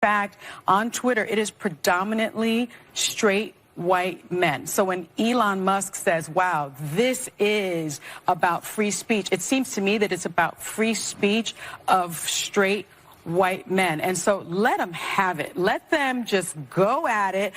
fact, on Twitter, it is predominantly straight white men. So when Elon Musk says, wow, this is about free speech, it seems to me that it's about free speech of straight white men. And so let them have it. Let them just go at it.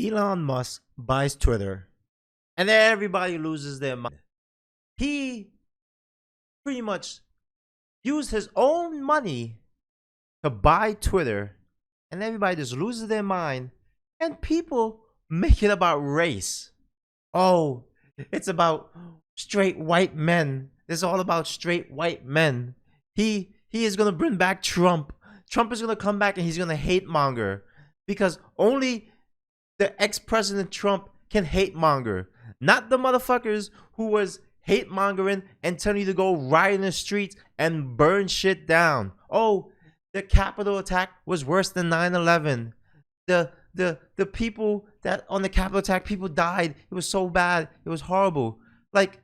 Elon Musk buys Twitter and everybody loses their mind. He pretty much used his own money to buy Twitter and everybody just loses their mind and people make it about race. Oh, it's about straight white men. It's all about straight white men. He is going to bring back Trump. Trump is going to come back and he's going to hate monger because only the ex-president Trump can hate monger, not the motherfuckers who was hate mongering and telling you to go riot in the streets and burn shit down. Oh, the Capitol attack was worse than 9/11. The people that on the Capitol attack, people died. It was so bad. It was horrible. Like,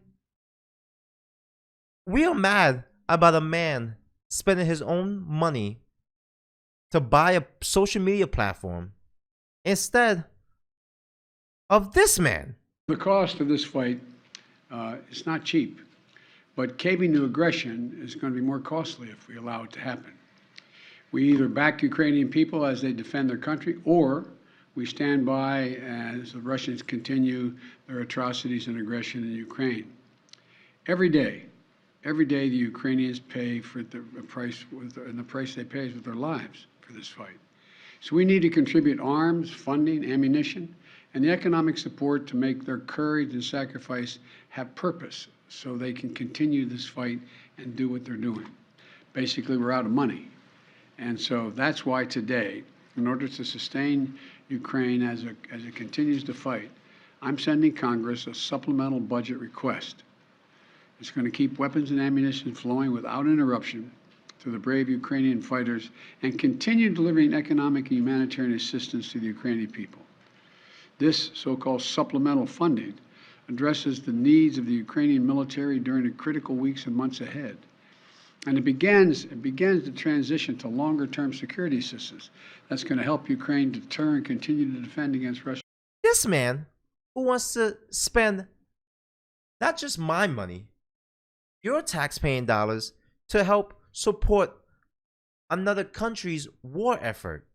we are mad about a man spending his own money to buy a social media platform instead of this man. The cost of this fight is not cheap, but caving to aggression is going to be more costly if we allow it to happen. We either back Ukrainian people as they defend their country, or we stand by as the Russians continue their atrocities and aggression in Ukraine. Every day the Ukrainians pay for the price, and the price they pay is with their lives for this fight. So we need to contribute arms, funding, ammunition, and the economic support to make their courage and sacrifice have purpose so they can continue this fight and do what they're doing. Basically, we're out of money. And so that's why today, in order to sustain Ukraine as it continues to fight, I'm sending Congress a supplemental budget request. It's going to keep weapons and ammunition flowing without interruption to the brave Ukrainian fighters and continue delivering economic and humanitarian assistance to the Ukrainian people. This so-called supplemental funding addresses the needs of the Ukrainian military during the critical weeks and months ahead. And it begins the transition to longer-term security assistance that's going to help Ukraine deter and continue to defend against Russia. This man who wants to spend not just my money, your taxpaying dollars, to help support another country's war effort.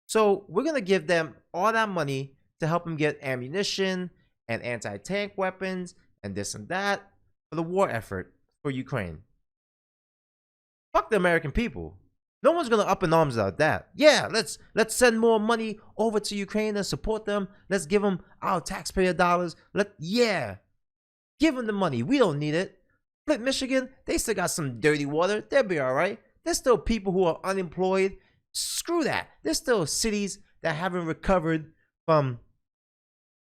So we're going to give them all that money to help them get ammunition and anti-tank weapons and this and that for the war effort for Ukraine. Fuck the American people. No one's gonna up in arms about that. Yeah, let's send more money over to Ukraine and support them. Let's give them our taxpayer dollars. Give them the money. We don't need it. Flint, Michigan, they still got some dirty water. They'll be all right. There's still people who are unemployed. Screw that. There's still cities that haven't recovered from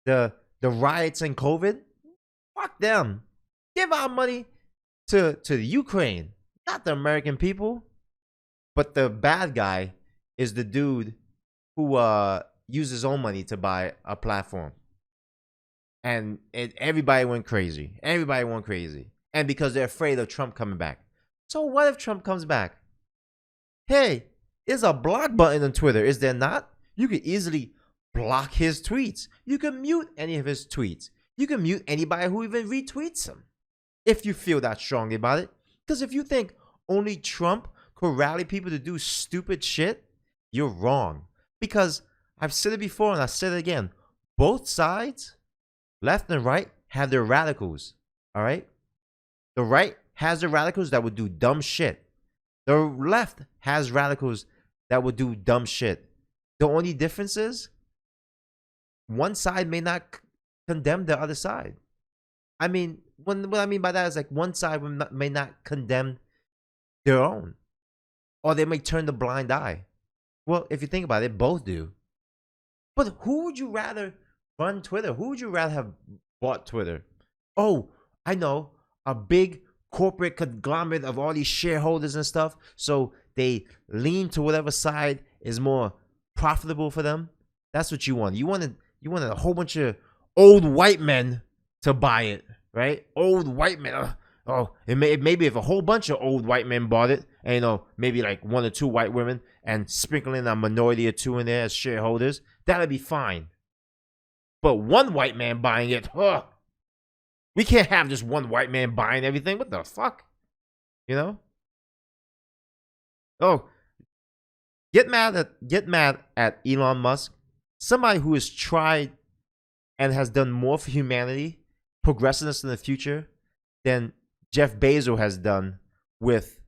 the riots and COVID. Fuck them. Give our money to the Ukraine. Not the American people. But the bad guy is the dude who used his own money to buy a platform. And everybody went crazy. Everybody went crazy. And because they're afraid of Trump coming back. So what if Trump comes back? Hey, there's a block button on Twitter, is there not? You could easily block his tweets. You can mute any of his tweets. You can mute anybody who even retweets him. If you feel that strongly about it. Because if you think only Trump could rally people to do stupid shit, you're wrong. Because I've said it before and I said it again. Both sides, left and right, have their radicals. All right? The right has the radicals that would do dumb shit. The left has radicals that would do dumb shit. The only difference is one side may not condemn the other side. I mean, what I mean by that is like one side may not condemn their own. Or they may turn the blind eye. Well, if you think about it, both do. But who would you rather run Twitter? Who would you rather have bought Twitter? Oh, I know. A big corporate conglomerate of all these shareholders and stuff. So they lean to whatever side is more profitable for them. That's what you want. You wanted a whole bunch of old white men to buy it, right? Old white men. Oh, maybe if a whole bunch of old white men bought it, and maybe like 1 or 2 white women, and sprinkling a minority or 2 in there as shareholders, that'd be fine. But 1 white man buying it, we can't have just 1 white man buying everything. What the fuck? Oh, get mad at Elon Musk, somebody who has tried and has done more for humanity, progressiveness in the future, than Jeff Bezos has done with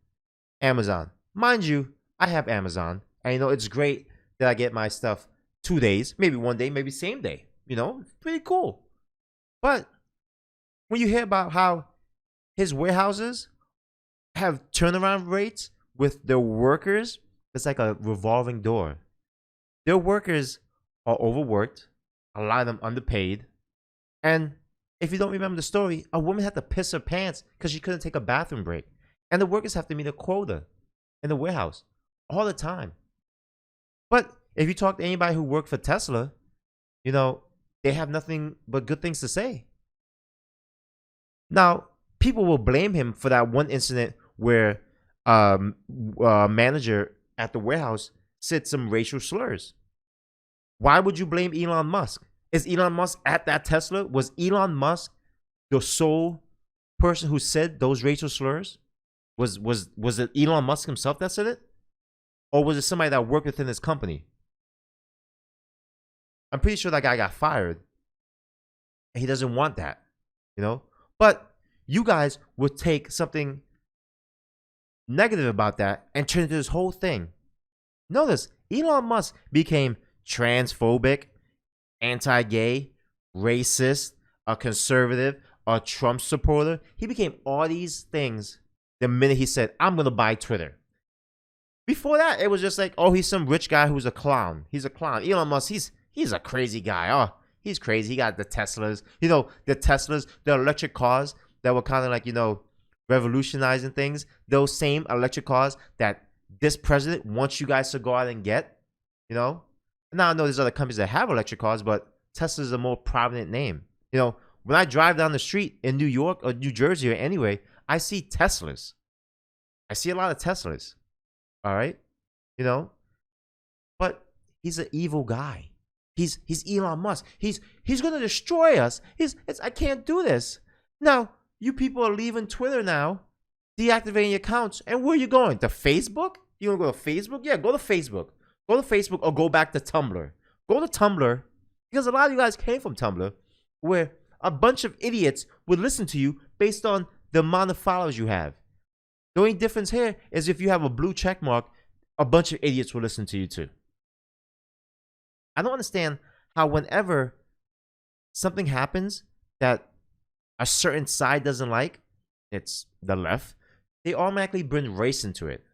Amazon. Mind you, I have Amazon, and it's great that I get my stuff 2 days, maybe 1 day, maybe same day. It's pretty cool. But when you hear about how his warehouses have turnaround rates with their workers, it's like a revolving door. Their workers are overworked, a lot of them underpaid, and if you don't remember the story, a woman had to piss her pants because she couldn't take a bathroom break. And the workers have to meet a quota in the warehouse all the time. But if you talk to anybody who worked for Tesla, they have nothing but good things to say. Now, people will blame him for that one incident where a manager at the warehouse said some racial slurs. Why would you blame Elon Musk? Is Elon Musk at that Tesla? Was Elon Musk the sole person who said those racial slurs? Was it Elon Musk himself that said it? Or was it somebody that worked within his company? I'm pretty sure that guy got fired. And he doesn't want that, But you guys would take something negative about that and turn it into this whole thing. Notice, Elon Musk became transphobic, anti-gay, racist, a conservative, a Trump supporter. He became all these things the minute he said, I'm going to buy Twitter. Before that, it was just like, oh, he's some rich guy who's a clown. He's a clown. Elon Musk, he's a crazy guy. Oh, he's crazy. He got the Teslas. The Teslas, the electric cars that were kind of like, revolutionizing things. Those same electric cars that this president wants you guys to go out and get, Now, I know there's other companies that have electric cars, but Tesla's a more prominent name. When I drive down the street in New York or New Jersey or anyway, I see Teslas. I see a lot of Teslas. All right? But he's an evil guy. He's Elon Musk. He's going to destroy us. I can't do this. Now, you people are leaving Twitter now, deactivating your accounts. And where are you going? To Facebook? You want to go to Facebook? Yeah, go to Facebook. Go to Facebook or go back to Tumblr. Go to Tumblr, because a lot of you guys came from Tumblr, where a bunch of idiots would listen to you based on the amount of followers you have. The only difference here is if you have a blue check mark, a bunch of idiots will listen to you too. I don't understand how whenever something happens that a certain side doesn't like, it's the left, they automatically bring race into it.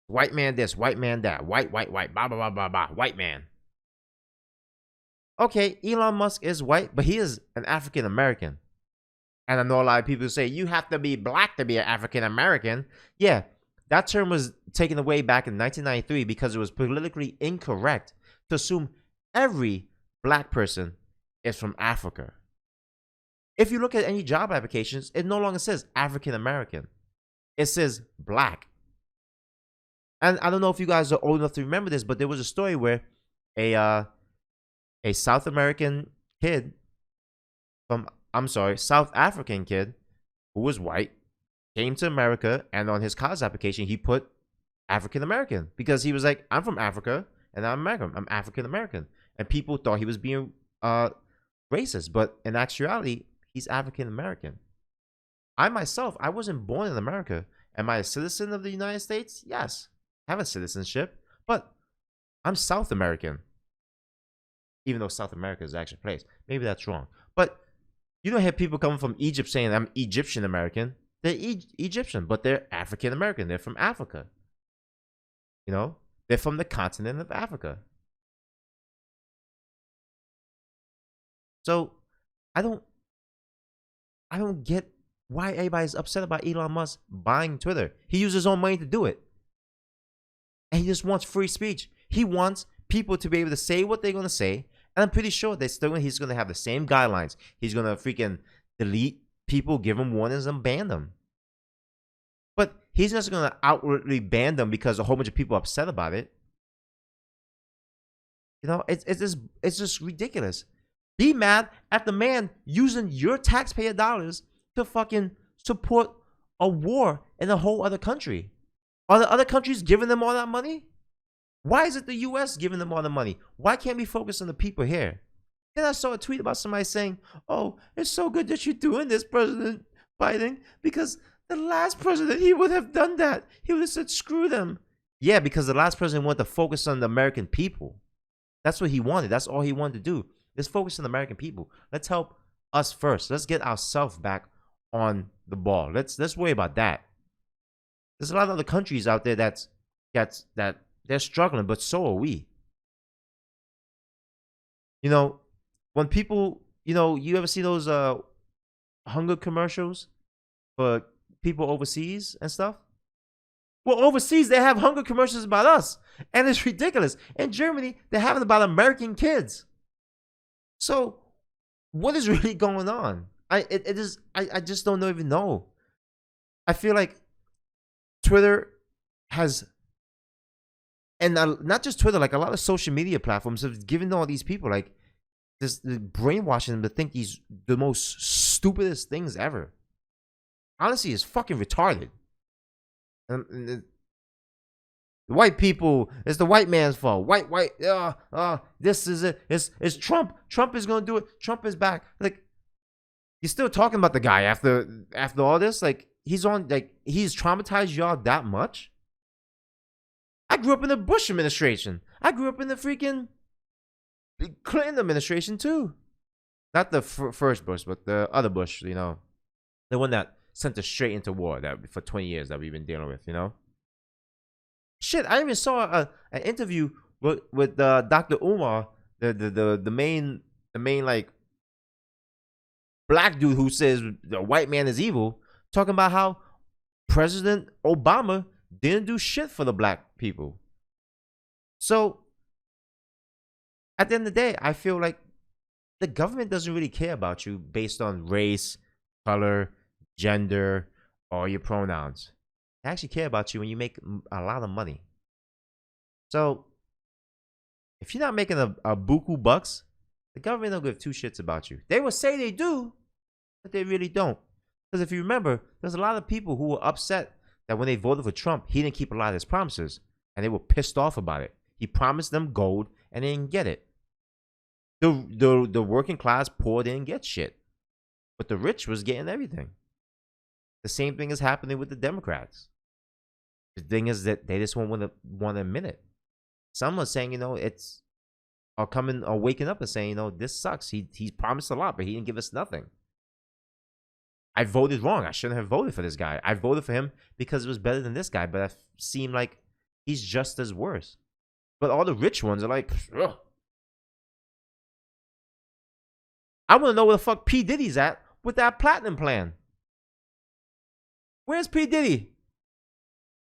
White man this, white man that, white, blah, blah, blah, blah, blah, white man. Okay, Elon Musk is white, but he is an African American. And I know a lot of people say, you have to be black to be an African American. Yeah, that term was taken away back in 1993 because it was politically incorrect to assume every black person is from Africa. If you look at any job applications, it no longer says African American. It says black. And I don't know if you guys are old enough to remember this, but there was a story where a South American kid South African kid who was white came to America, and on his college application, he put African American because he was like, I'm from Africa and I'm American. I'm African American. And people thought he was being racist, but in actuality, he's African American. I myself, I wasn't born in America. Am I a citizen of the United States? Yes. I have a citizenship, but I'm South American. Even though South America is actually a place. Maybe that's wrong. But you don't have people coming from Egypt saying I'm Egyptian American. They're Egyptian, but they're African American. They're from Africa. They're from the continent of Africa. So I don't get why everybody's upset about Elon Musk buying Twitter. He uses his own money to do it. And he just wants free speech. He wants people to be able to say what they're going to say. And I'm pretty sure he's going to have the same guidelines. He's going to freaking delete people, give them warnings, and ban them. But he's just going to outwardly ban them because a whole bunch of people are upset about it. You know, it's just ridiculous. Be mad at the man using your taxpayer dollars to fucking support a war in a whole other country. Are the other countries giving them all that money? Why is it the U.S. giving them all the money? Why can't we focus on the people here? Then I saw a tweet about somebody saying, oh, it's so good that you're doing this, President Biden, because the last president, he would have done that. He would have said, screw them. Yeah, because the last president wanted to focus on the American people. That's what he wanted. That's all he wanted to do. Let's focus on the American people. Let's help us first. Let's get ourselves back on the ball. Let's worry about that. There's a lot of other countries out there that they're struggling, but so are we. You know, when people, you know, you ever see those hunger commercials for people overseas and stuff? Well, overseas, they have hunger commercials about us. And it's ridiculous. In Germany, they're having about American kids. So, what is really going on? I just don't even know. I feel like Twitter has, and not just Twitter, like a lot of social media platforms have given all these people like this, brainwashing them to think the most stupidest things ever. Honestly, it's fucking retarded. The white people, it's the white man's fault. This is it. It's Trump. Trump is gonna do it. Trump is back. Like, you're still talking about the guy after all this. Like, he's traumatized y'all that much. I grew up in the Bush administration. I grew up in the freaking Clinton administration too. Not the first Bush, but the other Bush. You know, the one that sent us straight into war that for 20 years that we've been dealing with. You know. Shit, I even saw an interview with Dr. Umar, the main like black dude who says the white man is evil, talking about how President Obama didn't do shit for the black people. So at the end of the day, I feel like the government doesn't really care about you based on race, color, gender, or your pronouns. They actually care about you when you make a lot of money. So if you're not making a buku bucks, the government don't give two shits about you. They will say they do, but they really don't. Because if you remember, there's a lot of people who were upset that when they voted for Trump, he didn't keep a lot of his promises. And they were pissed off about it. He promised them gold and they didn't get it. The working class poor didn't get shit. But the rich was getting everything. The same thing is happening with the Democrats. The thing is that they just won't want to admit it. Some are saying, you know, waking up and saying, you know, this sucks. He's promised a lot, but he didn't give us nothing. I voted wrong. I shouldn't have voted for this guy. I voted for him because it was better than this guy, but it seemed like he's just as worse. But all the rich ones are like, ugh. I want to know where the fuck P. Diddy's at with that platinum plan. Where's P. Diddy?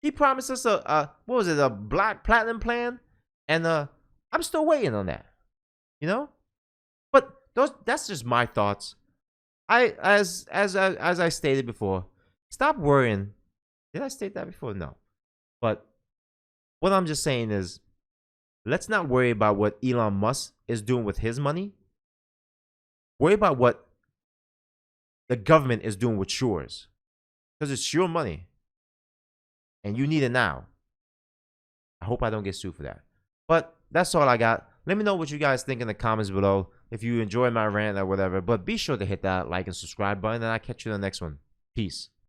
He promised us a black platinum plan, and I'm still waiting on that. You know, but that's just my thoughts. As I stated before, stop worrying. Did I state that before? No. But what I'm just saying is, let's not worry about what Elon Musk is doing with his money. Worry about what the government is doing with yours. Because it's your money. And you need it now. I hope I don't get sued for that. But that's all I got. Let me know what you guys think in the comments below. If you enjoy my rant or whatever. But be sure to hit that like and subscribe button. And I'll catch you in the next one. Peace.